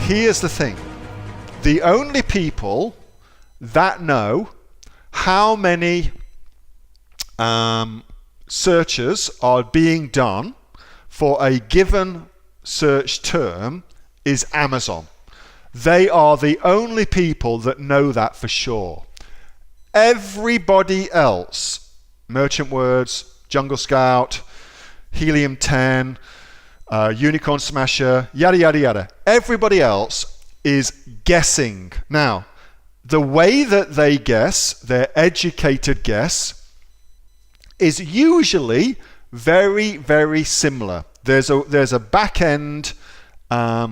here's the thing. The only people that know how many searches are being done for a given search term is Amazon. They are the only people that know that for sure. Everybody else, Merchant Words, Jungle Scout, Helium 10, Unicorn Smasher, yada yada yada, everybody else is guessing. Now, the way that they guess, their educated guess, is usually very, very similar. There's a back end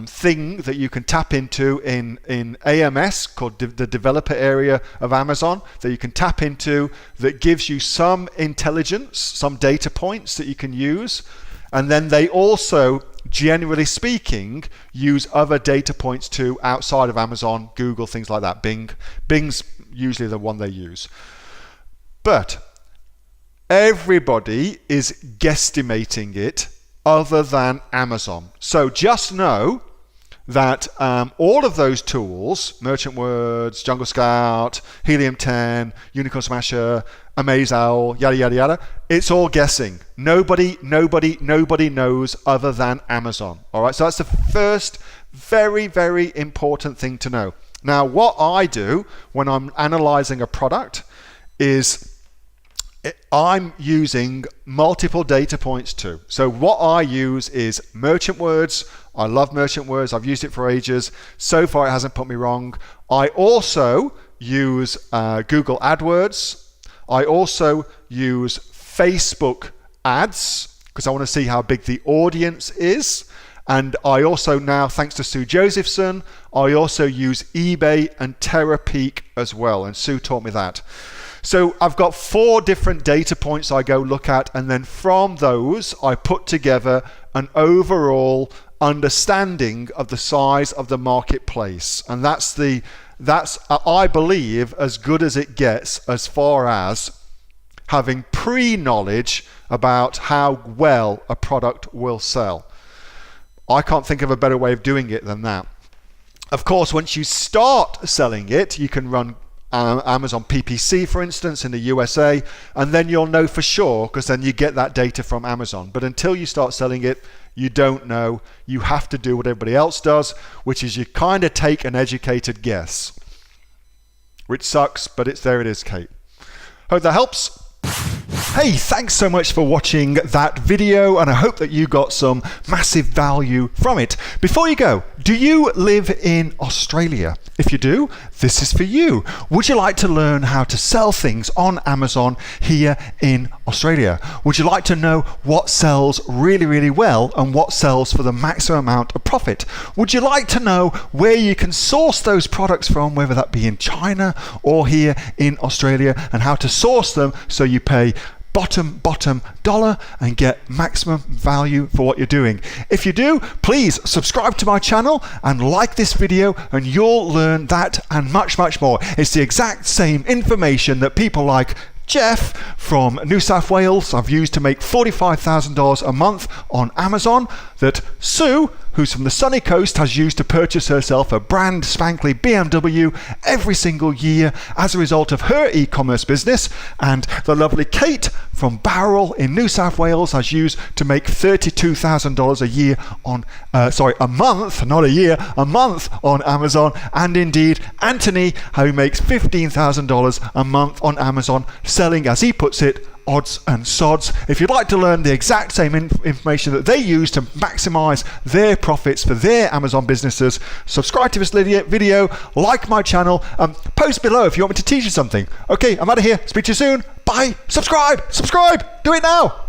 thing that you can tap into in AMS called the developer area of Amazon that you can tap into that gives you some intelligence, some data points that you can use. And then they also, generally speaking, use other data points too outside of Amazon, Google, things like that. Bing's usually the one they use. But everybody is guesstimating it other than Amazon. So just know that all of those tools, Merchant Words, Jungle Scout, Helium 10, Unicorn Smasher, Amaze Owl, yada yada yada, it's all guessing. Nobody knows other than Amazon. All right, so that's the first very, very important thing to know. Now, what I do when I'm analyzing a product is I'm using multiple data points too. So what I use is Merchant Words. I love Merchant Words. I've used it for ages. So far, it hasn't put me wrong. I also use Google AdWords. I also use Facebook ads because I want to see how big the audience is. And I also now, thanks to Sue Josephson, I also use eBay and Terapeak as well. And Sue taught me that. So I've got 4 different data points I go look at, and then from those I put together an overall understanding of the size of the marketplace. And that's I believe as good as it gets as far as having pre-knowledge about how well a product will sell. I can't think of a better way of doing it than that. Of course, once you start selling it, you can run Amazon PPC, for instance, in the USA, and then you'll know for sure because then you get that data from Amazon. But until you start selling it, you don't know. You have to do what everybody else does, which is you kind of take an educated guess, which sucks, but there it is, Kate. Hope that helps. Hey, thanks so much for watching that video, and I hope that you got some massive value from it. Before you go, do you live in Australia? If you do, this is for you. Would you like to learn how to sell things on Amazon here in Australia? Would you like to know what sells really, really well and what sells for the maximum amount of profit? Would you like to know where you can source those products from, whether that be in China or here in Australia, and how to source them so you pay bottom dollar and get maximum value for what you're doing? If you do, please subscribe to my channel and like this video, and you'll learn that and much more. It's the exact same information that people like Jeff from New South Wales I've used to make $45,000 a month on Amazon, that Sue, who's from the sunny coast, has used to purchase herself a brand spankly BMW every single year as a result of her e-commerce business, and the lovely Kate from Bowral in New South Wales has used to make $32,000 a year on, a month, not a year, a month on Amazon, and indeed Anthony, who makes $15,000 a month on Amazon, selling, as he puts it, odds and sods. If you'd like to learn the exact same information that they use to maximize their profits for their Amazon businesses, subscribe to this video, like my channel, post below if you want me to teach you something. Okay, I'm out of here. Speak to you soon. Bye. Subscribe. Do it now.